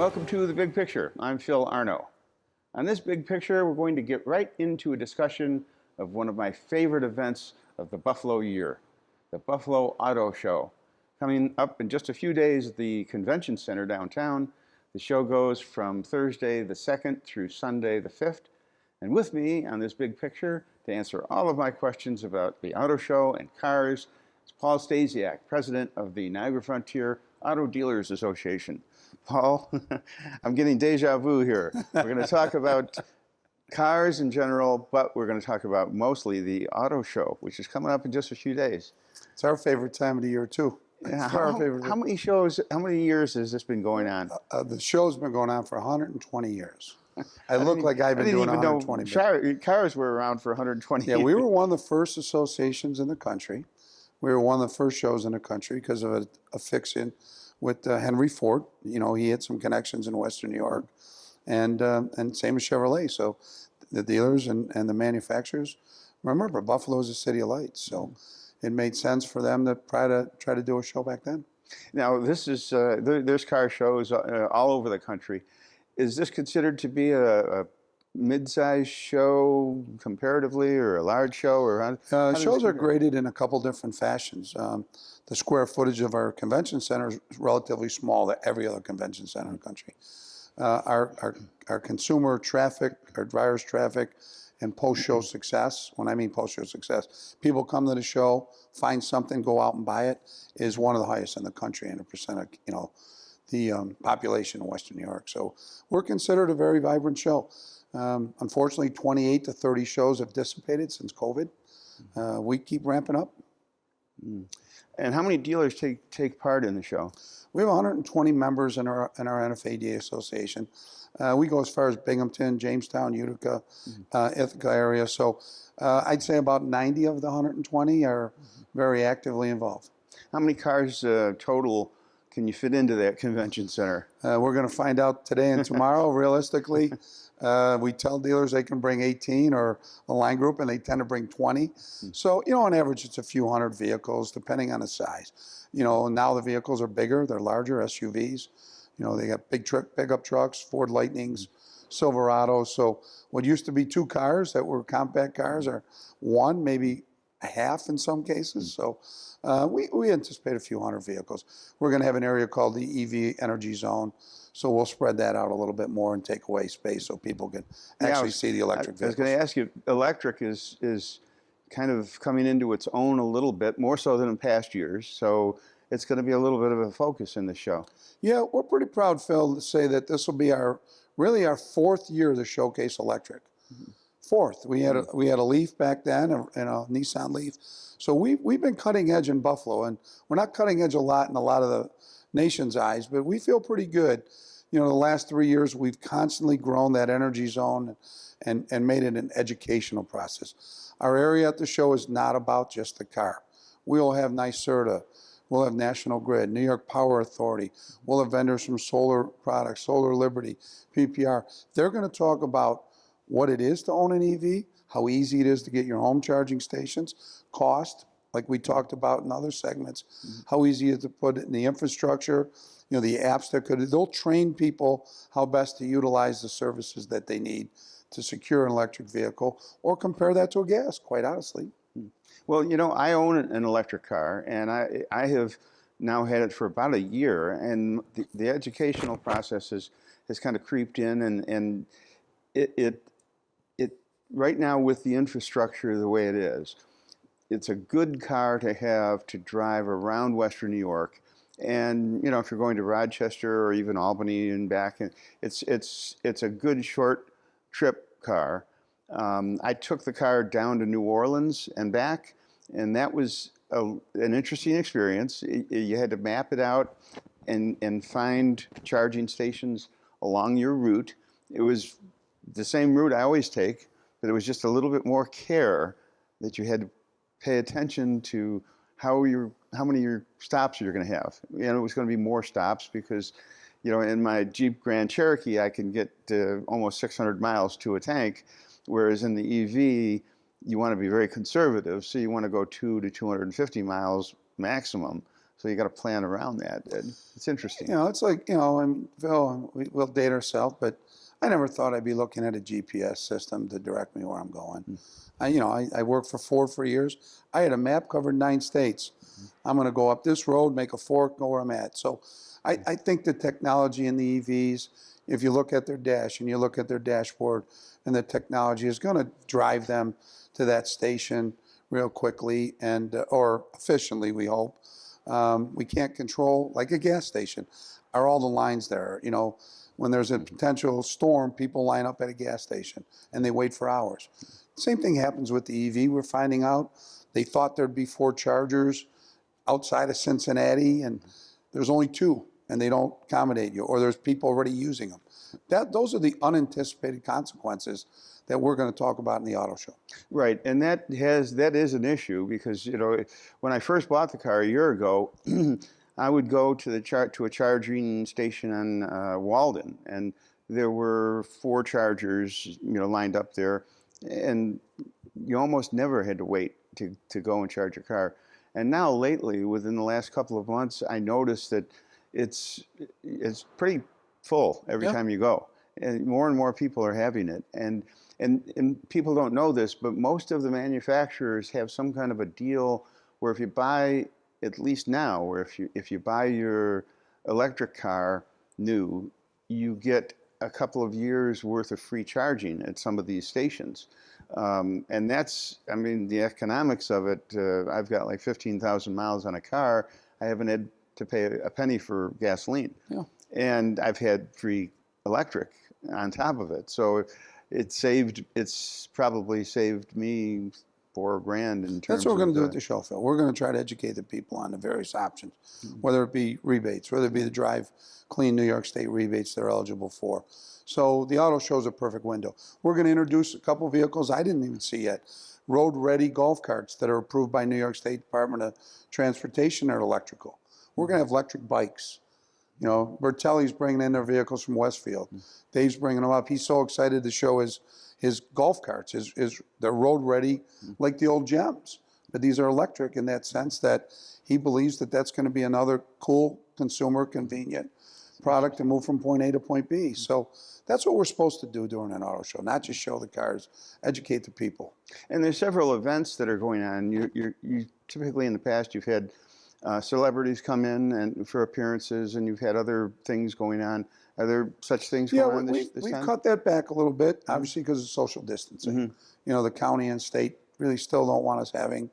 Welcome to The Big Picture. I'm Phil Arno. On this Big Picture, we're going to get right into a discussion of one of my favorite events of the Buffalo year, the Buffalo Auto Show. Coming up in just a few days at the Convention Center downtown. The show goes from Thursday the 2nd through Sunday the 5th. And with me on this Big Picture to answer all of my questions about the auto show and cars is Paul Stasiak, president of the Niagara Frontier Auto Dealers Association. Paul, I'm getting deja vu here. We're going to talk about cars in general, but we're going to talk about mostly the auto show, which is coming up in just a few days. It's our favorite time of the year, too. Yeah, how many shows, how many years has this been going on? The show's been going on for 120 years. I look like I've been doing 120 years. Cars were around for 120 years. Yeah, we were one of the first associations in the country. We were one of the first shows in the country because of a fix-in with Henry Ford. You know, he had some connections in Western New York, and same as Chevrolet. So the dealers and the manufacturers, remember, Buffalo's a city of lights. So it made sense for them to try to do a show back then. Now, this is there's car shows all over the country. Is this considered to be a mid-sized show comparatively, or a large show, or how shows are graded in a couple different fashions. The square footage of our convention center is relatively small to every other convention center in the country. Our consumer traffic, our drivers traffic, and post-show success, when I mean post-show success, people come to the show, find something, go out and buy it, is one of the highest in the country, and a percent of, you know, the population in Western New York. So we're considered a very vibrant show. Unfortunately, 28 to 30 shows have dissipated since COVID. We keep ramping up. And how many dealers take part in the show? We have 120 members in our NFADA association. We go as far as Binghamton, Jamestown, Utica, Ithaca area. So I'd say about 90 of the 120 are very actively involved. How many cars total can you fit into that convention center? We're going to find out today and tomorrow. Realistically, we tell dealers they can bring 18 or a line group, and they tend to bring 20. So, you know, on average, it's a few hundred vehicles, depending on the size. You know, now the vehicles are bigger, they're larger, SUVs. You know, they got big pickup trucks, Ford Lightnings, Silverados. So what used to be 2 cars that were compact cars are 1, maybe a half in some cases. So we anticipate a few hundred vehicles. We're going to have an area called the EV Energy Zone. So we'll spread that out a little bit more and take away space so people can actually see the electric vehicles. I was going to ask you, electric is kind of coming into its own a little bit, more so than in past years. So it's going to be a little bit of a focus in the show. Yeah, we're pretty proud, Phil, to say that this will be really our 4th year to showcase electric. 4th. We had a Leaf back then, and a Nissan Leaf. So we've been cutting edge in Buffalo, and we're not cutting edge a lot in a lot of the nation's eyes, but we feel pretty good. You know, the last 3 years, we've constantly grown that energy zone and made it an educational process. Our area at the show is not about just the car. We'll have NYSERDA. We'll have National Grid, New York Power Authority. We'll have vendors from Solar Products, Solar Liberty, PPR. They're going to talk about what it is to own an EV, how easy it is to get your home charging stations, cost, like we talked about in other segments, how easy it is to put it in the infrastructure, you know, the apps they'll train people how best to utilize the services that they need to secure an electric vehicle, or compare that to a gas, quite honestly. Well, you know, I own an electric car, and I have now had it for about a year, and the educational process has kind of creeped in, and it right now, with the infrastructure the way it is, it's a good car to have to drive around Western New York. And, you know, if you're going to Rochester or even Albany and back, it's a good short trip car. I took the car down to New Orleans and back, and that was an interesting experience. You had to map it out and find charging stations along your route. It was the same route I always take, but it was just a little bit more care that you had to pay attention to how many your stops you're going to have. And it was going to be more stops because, you know, in my Jeep Grand Cherokee, I can get almost 600 miles to a tank, whereas in the EV, you want to be very conservative, so you want to go 200 to 250 miles maximum. So So you got to plan around that. It's interesting. You know, it's like, you know, and Phil, we'll date ourselves, but I never thought I'd be looking at a GPS system to direct me where I'm going. I worked for Ford for years. I had a map covered 9 states. I'm going to go up this road, make a fork, go where I'm at. So I think the technology in the EVs, if you look at their dash and you look at their dashboard, and the technology is going to drive them to that station real quickly and or efficiently, we hope. We can't control, like a gas station, are all the lines there. You know, when there's a potential storm, people line up at a gas station and they wait for hours. Same thing happens with the EV. We're finding out they thought there'd be 4 chargers outside of Cincinnati, and there's only 2, and they don't accommodate you, or there's people already using them. Those are the unanticipated consequences that we're going to talk about in the auto show. Right, and that is an issue because, you know, when I first bought the car a year ago, I would go to a charging station on Walden, and there were 4 chargers, you know, lined up there, and you almost never had to wait to go and charge your car. And now lately, within the last couple of months, I noticed that it's pretty full every time you go, and more people are having it. And people don't know this, but most of the manufacturers have some kind of a deal where if you buy, at least now, where if you buy your electric car new, you get a couple of years worth of free charging at some of these stations. And that's, I mean, the economics of it, I've got like 15,000 miles on a car. I haven't had to pay a penny for gasoline. Yeah. And I've had free electric on top of it. So it's probably saved me $4,000 in terms of. That's what we're going to do at the show, Phil. We're going to try to educate the people on the various options, whether it be rebates, whether it be the Drive Clean New York State rebates they're eligible for. So the auto show is a perfect window. We're going to introduce a couple vehicles I didn't even see yet. Road-ready golf carts that are approved by New York State Department of Transportation are electrical. We're going to have electric bikes. You know, Bertelli's bringing in their vehicles from Westfield. Dave's bringing them up. He's so excited to show his golf carts. They're road ready, like the old Gems. But these are electric in that sense that he believes that that's going to be another cool, consumer, convenient product to move from point A to point B. So that's what we're supposed to do during an auto show, not just show the cars, educate the people. And there's several events that are going on. You typically in the past you've had celebrities come in and for appearances, and you've had other things going on. Are there such things going on this time? We've cut that back a little bit, obviously because of social distancing. You know, the county and state really still don't want us having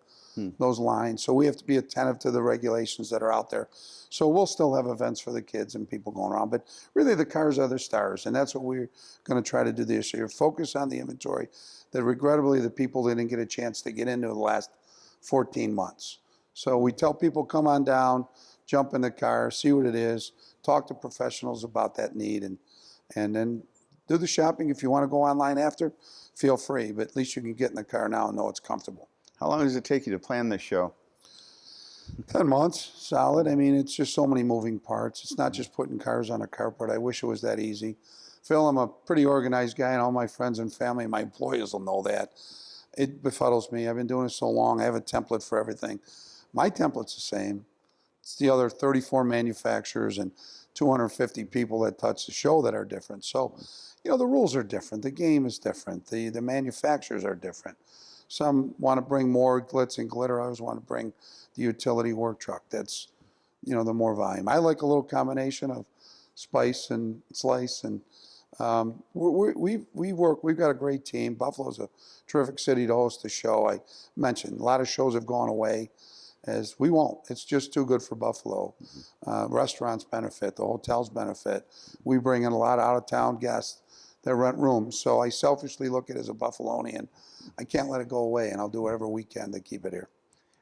those lines. So we have to be attentive to the regulations that are out there. So we'll still have events for the kids and people going around. But really the cars are the stars, and that's what we're going to try to do this year. Focus on the inventory that regrettably the people didn't get a chance to get into the last 14 months. So we tell people, come on down, jump in the car, see what it is, talk to professionals about that need, and then do the shopping. If you want to go online after, feel free, but at least you can get in the car now and know it's comfortable. How long does it take you to plan this show? 10 months, solid. I mean, it's just so many moving parts. It's not just putting cars on a carpet. I wish it was that easy. Phil, I'm a pretty organized guy, and all my friends and family and my employees will know that. It befuddles me. I've been doing it so long. I have a template for everything. My template's the same. It's the other 34 manufacturers and 250 people that touch the show that are different. So, you know, the rules are different. The game is different. The manufacturers are different. Some want to bring more glitz and glitter. Others want to bring the utility work truck. That's, you know, the more volume. I like a little combination of spice and slice. And we've got a great team. Buffalo's a terrific city to host the show. I mentioned a lot of shows have gone away. As we won't. It's just too good for Buffalo. Restaurants benefit. The hotels benefit. We bring in a lot of out-of-town guests that rent rooms. So I selfishly look at it as a Buffalonian. I can't let it go away, and I'll do whatever we can to keep it here.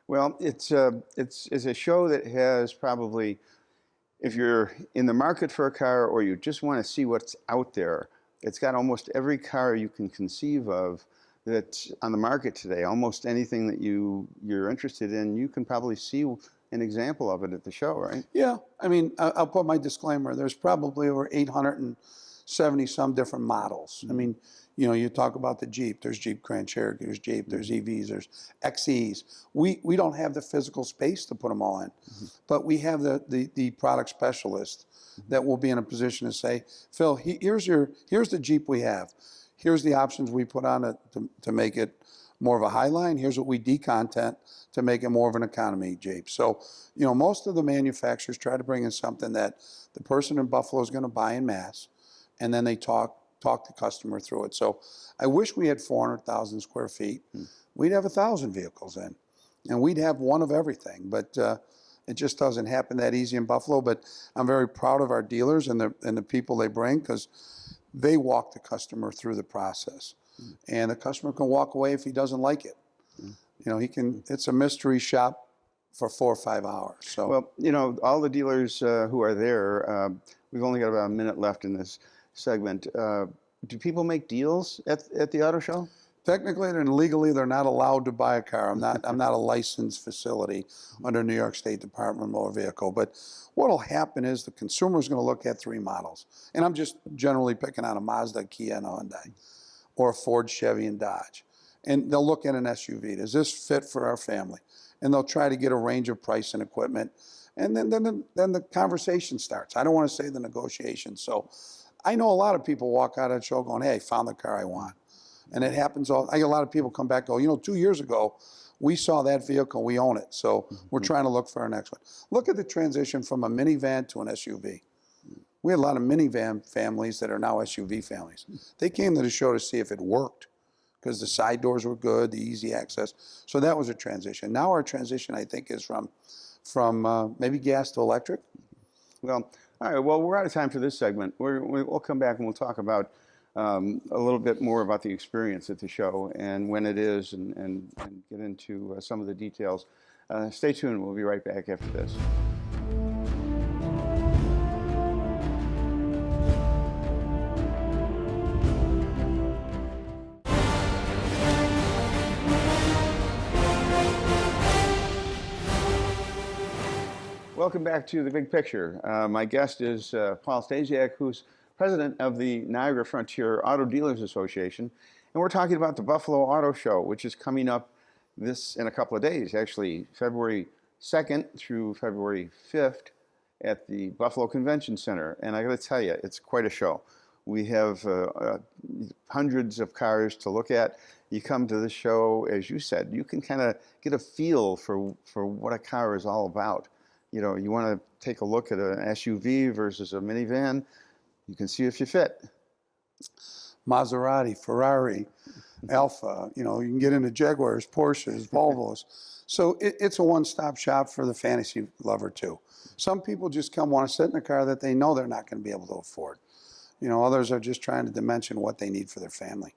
Well, it's a show that has probably, if you're in the market for a car or you just want to see what's out there, it's got almost every car you can conceive of that's on the market today. Almost anything that you're interested in, you can probably see an example of it at the show, right? Yeah. I mean, I'll put my disclaimer. There's probably over 860 70-some different models. I mean, you know, you talk about the Jeep. There's Jeep Grand Cherokee. There's Jeep. There's EVs. There's XEs. We don't have the physical space to put them all in, but we have the product specialist that will be in a position to say, Phil, here's the Jeep we have. Here's the options we put on it to make it more of a high line. Here's what we decontent to make it more of an economy Jeep. So, you know, most of the manufacturers try to bring in something that the person in Buffalo is going to buy in mass, and then they talk the customer through it. So I wish we had 400,000 square feet. We'd have 1,000 vehicles in, and we'd have one of everything. But it just doesn't happen that easy in Buffalo. But I'm very proud of our dealers and the people they bring, because they walk the customer through the process. And the customer can walk away if he doesn't like it. You know, it's a mystery shop for 4 or 5 hours. So, well, you know, all the dealers who are there, we've only got about a minute left in this segment. Do people make deals at the auto show? Technically and legally, they're not allowed to buy a car. I'm not a licensed facility under New York State Department of Motor Vehicle. But what'll happen is the consumer is going to look at 3 models, and I'm just generally picking on a Mazda, Kia, and Hyundai, or a Ford, Chevy, and Dodge, and they'll look at an SUV. Does this fit for our family? And they'll try to get a range of price and equipment, and then the conversation starts. I don't want to say the negotiation. So I know a lot of people walk out of the show going, "Hey, I found the car I want." And it happens I get a lot of people come back and go, you know, 2 years ago, we saw that vehicle, we own it. So we're trying to look for our next one. Look at the transition from a minivan to an SUV. We had a lot of minivan families that are now SUV families. They came to the show to see if it worked, because the side doors were good, the easy access. So that was a transition. Now our transition, I think, is from maybe gas to electric. Well, all right. Well, we're out of time for this segment. We'll come back and we'll talk about a little bit more about the experience at the show and when it is, and get into some of the details. Stay tuned. We'll be right back after this. Welcome back to The Big Picture. My guest is Paul Stasiak, who's president of the Niagara Frontier Auto Dealers Association, and we're talking about the Buffalo Auto Show, which is coming up in a couple of days, actually February 2nd through February 5th at the Buffalo Convention Center. And I got to tell you, it's quite a show. We have hundreds of cars to look at. You come to the show, as you said, you can kind of get a feel for what a car is all about. You know, you want to take a look at an SUV versus a minivan. You can see if you fit. Maserati, Ferrari, Alfa, you know, you can get into Jaguars, Porsches, Volvos. So it's a one-stop shop for the fantasy lover too. Some people just want to sit in a car that they know they're not going to be able to afford. You know, others are just trying to dimension what they need for their family.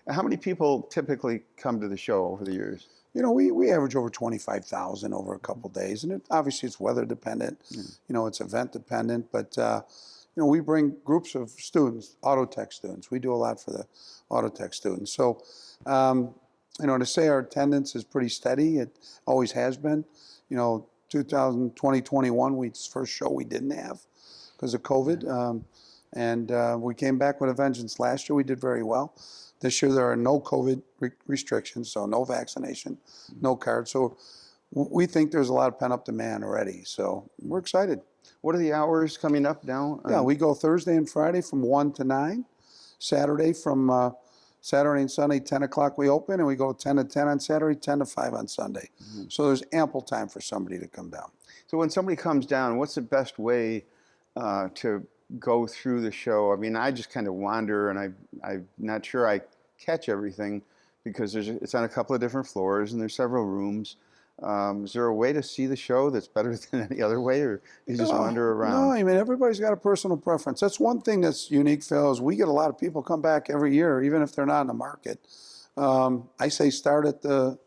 How many people typically come to the show over the years? You know, we average over 25,000 over a couple of days, and obviously it's weather dependent. You know, it's event dependent, but you know, we bring groups of students, auto tech students. We do a lot for the auto tech students. So, you know, to say our attendance is pretty steady, it always has been. You know, 2021, first show we didn't have because of COVID, and we came back with a vengeance last year. We did very well. This year there are no COVID restrictions, so no vaccination, no card. So we think there's a lot of pent-up demand already. So we're excited. What are the hours coming up now? Yeah, we go Thursday and Friday from 1 to 9. Saturday and Sunday, 10 o'clock we open, and we go 10 to 10 on Saturday, 10 to 5 on Sunday. So there's ample time for somebody to come down. So when somebody comes down, what's the best way to go through the show? I mean, I just kind of wander, and I'm not sure I catch everything because it's on a couple of different floors and there's several rooms. Is there a way to see the show that's better than any other way, or you just wander around? No, I mean, everybody's got a personal preference. That's one thing that's unique, Phil, is we get a lot of people come back every year, even if they're not in the market. I say start at the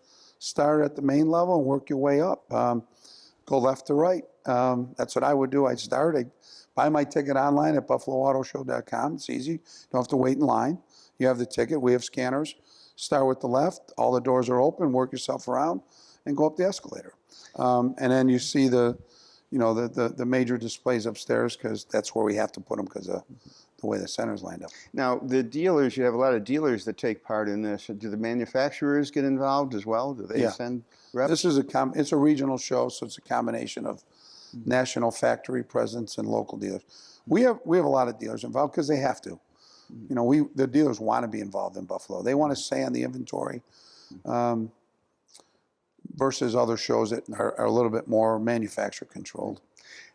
main level and work your way up. Go left to right. That's what I would do. I'd buy my ticket online at buffaloautoshow.com. It's easy. You don't have to wait in line. You have the ticket. We have scanners. Start with the left. All the doors are open. Work yourself around and go up the escalator. And then you see the major displays upstairs, because that's where we have to put them because of the way the center's lined up. Now, the dealers, you have a lot of dealers that take part in this. Do the manufacturers get involved as well? Do they Yeah. send reps? This is it's a regional show, so it's a combination of national factory presence and local dealers. We have a lot of dealers involved because they have to. You know, the dealers want to be involved in Buffalo. They want to say on the inventory, versus other shows that are a little bit more manufacturer controlled.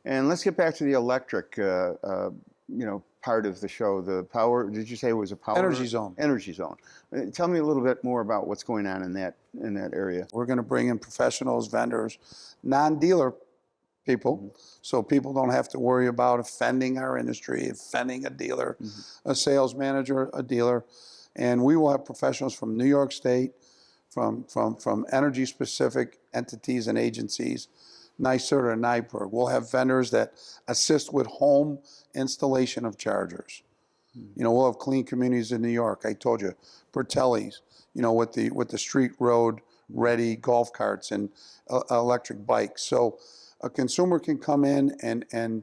And let's get back to the electric, part of the show. The power. Did you say it was a power? Energy zone. Energy zone. Tell me a little bit more about what's going on in that area. We're going to bring in professionals, vendors, non-dealer people, so people don't have to worry about offending our industry, offending a dealer, a sales manager, a dealer. And we will have professionals from New York State, from energy-specific entities and agencies, NYSERDA and NYPERG. We'll have vendors that assist with home installation of chargers. You know, we'll have Clean Communities in New York. I told you, Bertelli's, you know, with the street road ready golf carts and electric bikes. So a consumer can come in and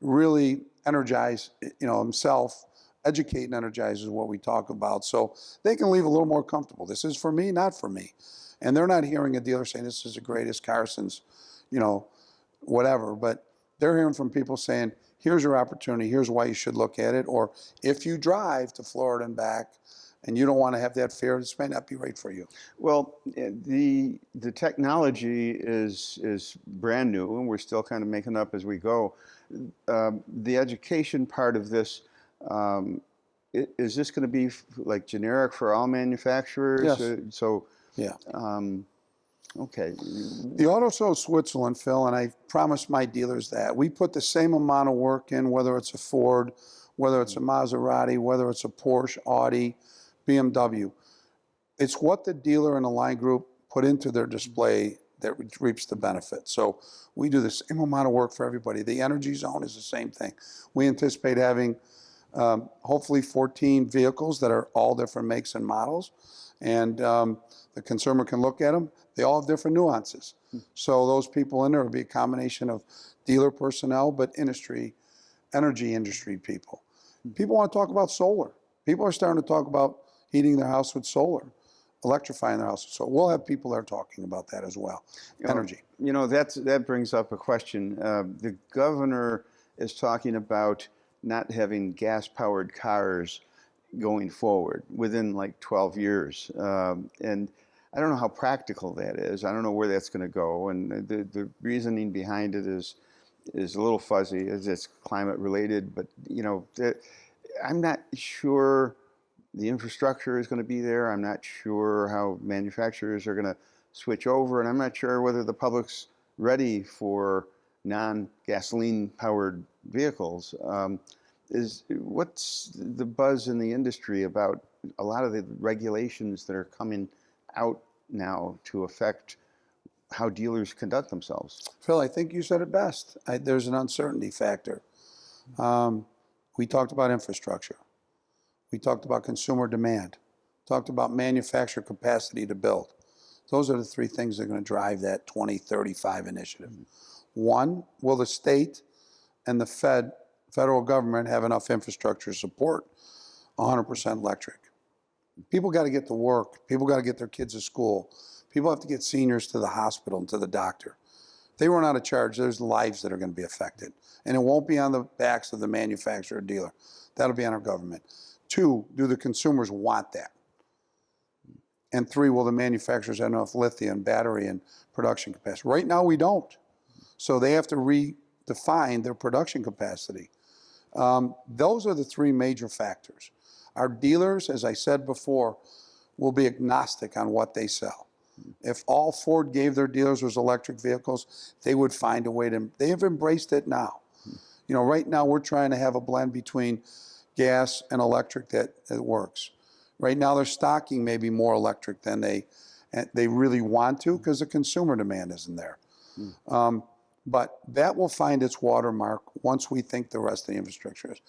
really energize, you know, himself. Educate and energize is what we talk about. So they can leave a little more comfortable. This is for me, not for me. And they're not hearing a dealer saying this is the greatest car since, you know, whatever. But they're hearing from people saying, here's your opportunity. Here's why you should look at it. Or if you drive to Florida and back and you don't want to have that fear, this may not be right for you. Well, the technology is brand new, and we're still kind of making up as we go. The education part of this, is this going to be like generic for all manufacturers? Yes. Yeah. Okay. The Auto Show Switzerland, Phil, and I promised my dealers that we put the same amount of work in, whether it's a Ford, whether it's a Maserati, whether it's a Porsche, Audi, BMW. It's what the dealer and the line group put into their display that reaps the benefit. So we do the same amount of work for everybody. The energy zone is the same thing. We anticipate having hopefully 14 vehicles that are all different makes and models, and the consumer can look at them. They all have different nuances. So those people in there will be a combination of dealer personnel, but energy industry people. People want to talk about solar. People are starting to talk about heating their house with solar, electrifying their house. So we'll have people there talking about that as well. Energy. You know, that brings up a question. The governor is talking about not having gas-powered cars going forward within like 12 years. And I don't know how practical that is. I don't know where that's going to go. And the reasoning behind it is a little fuzzy, as it's climate related. But, you know, I'm not sure the infrastructure is going to be there. I'm not sure how manufacturers are going to switch over. And I'm not sure whether the public's ready for non-gasoline powered vehicles. What's the buzz in the industry about a lot of the regulations that are coming out now to affect how dealers conduct themselves? Phil, I think you said it best. There's an uncertainty factor. We talked about infrastructure. We talked about consumer demand. Talked about manufacturer capacity to build. Those are the three things that are going to drive that 2035 initiative. One, will the state and the federal government have enough infrastructure to support 100% electric? People got to get to work. People got to get their kids to school. People have to get seniors to the hospital and to the doctor. If they run out of charge, there's lives that are going to be affected. And it won't be on the backs of the manufacturer or dealer. That'll be on our government. Two, do the consumers want that? And three, will the manufacturers have enough lithium, battery, and production capacity? Right now, we don't. So they have to redefine their production capacity. Those are the three major factors. Our dealers, as I said before, will be agnostic on what they sell. If all Ford gave their dealers was electric vehicles, they would find a way to, they have embraced it now. You know, right now we're trying to have a blend between gas and electric that works. Right now they're stocking maybe more electric than they really want to because the consumer demand isn't there. But that will find its watermark once we think the rest of the infrastructure is.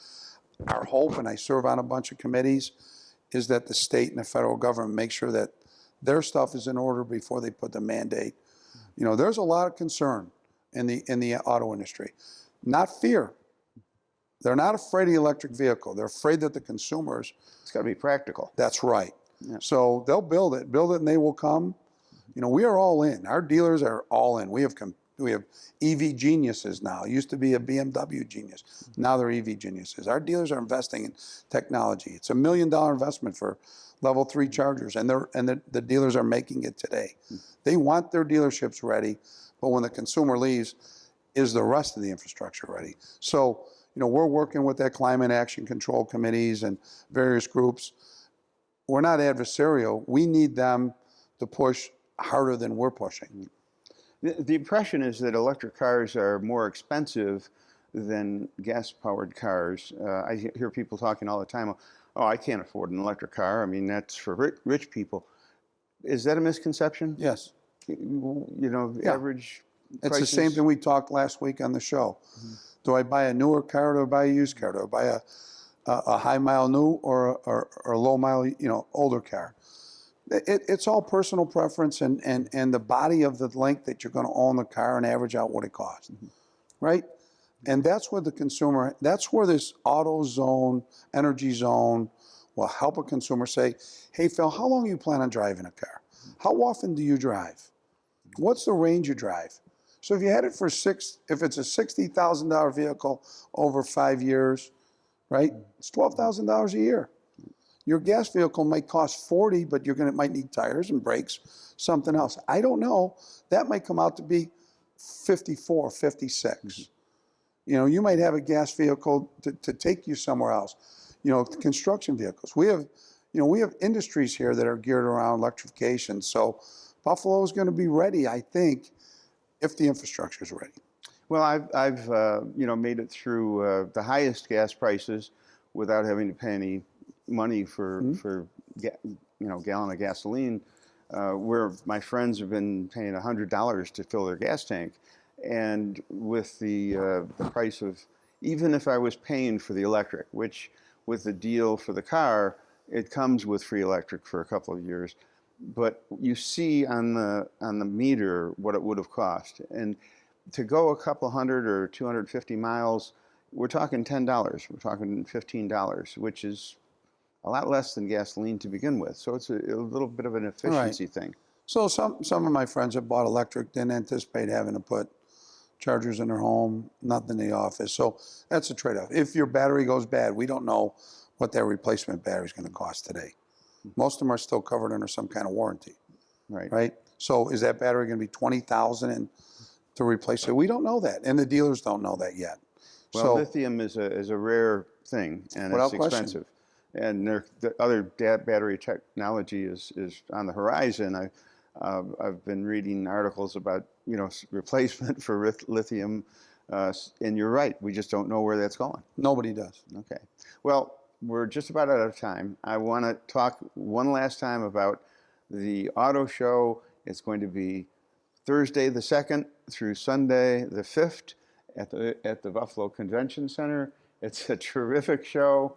Our hope, and I serve on a bunch of committees, is that the state and the federal government make sure that their stuff is in order before they put the mandate. You know, there's a lot of concern in the auto industry. Not fear. They're not afraid of the electric vehicle. They're afraid that the consumers. It's got to be practical. That's right. Yeah. So they'll build it, and they will come. You know, we are all in. Our dealers are all in. We have EV geniuses now. It used to be a BMW genius. Now they're EV geniuses. Our dealers are investing in technology. It's $1 million investment for level 3 chargers, and the dealers are making it today. They want their dealerships ready, but when the consumer leaves, is the rest of the infrastructure ready? So, you know, we're working with that climate action control committees and various groups. We're not adversarial. We need them to push harder than we're pushing. The impression is that electric cars are more expensive than gas-powered cars. I hear people talking all the time, oh, I can't afford an electric car. I mean, that's for rich people. Is that a misconception? Yes. You know, the Yeah. average It's prices? the same thing we talked last week on the show. Do I buy a newer car or do I buy a used car? Do I buy a high-mile new or a low-mile, you know, older car? It's all personal preference and the body of the length that you're going to own the car and average out what it costs, right? And that's where the consumer, that's where this auto zone, energy zone will help a consumer say, hey, Phil, how long do you plan on driving a car? How often do you drive? What's the range you drive? So if you had it for if it's a $60,000 vehicle over 5 years, right? It's $12,000 a year. Your gas vehicle might cost 40, but might need tires and brakes, something else. I don't know. That might come out to be 54, 56. You know, you might have a gas vehicle to take you somewhere else. You know, construction vehicles. We have industries here that are geared around electrification. So Buffalo is going to be ready, I think, if the infrastructure is ready. Well, I've you know, made it through the highest gas prices without having to pay any money for you know, gallon of gasoline, where my friends have been paying $100 to fill their gas tank, and with the price of, even if I was paying for the electric, which with the deal for the car, it comes with free electric for a couple of years, but you see on the meter what it would have cost, and to go a couple hundred or 250 miles, we're talking $10, we're talking $15, which is a lot less than gasoline to begin with. So it's a little bit of an efficiency thing. So some of my friends have bought electric, didn't anticipate having to put chargers in their home, nothing in the office. So that's a trade-off. If your battery goes bad, we don't know what that replacement battery is going to cost today. Most of them are still covered under some kind of warranty, right? So is that battery going to be $20,000 to replace it? We don't know that, and the dealers don't know that yet. Well, so, lithium is a rare thing, and without it's question. expensive. And the other battery technology is on the horizon. I've been reading articles about, you know, replacement for lithium, and you're right. We just don't know where that's going. Nobody does. Okay. Well, we're just about out of time. I want to talk one last time about the auto show. It's going to be Thursday the 2nd through Sunday the 5th at the Buffalo Convention Center. It's a terrific show.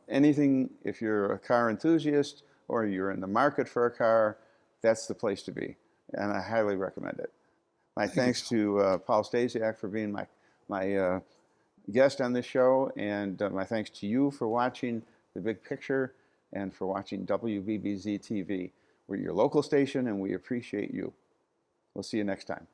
Anything, if you're a car enthusiast or you're in the market for a car, that's the place to be, and I highly recommend it. My thanks to Paul Stasiak for being my guest on this show, and my thanks to you for watching The Big Picture and for watching WBBZ-TV. We're your local station, and we appreciate you. We'll see you next time.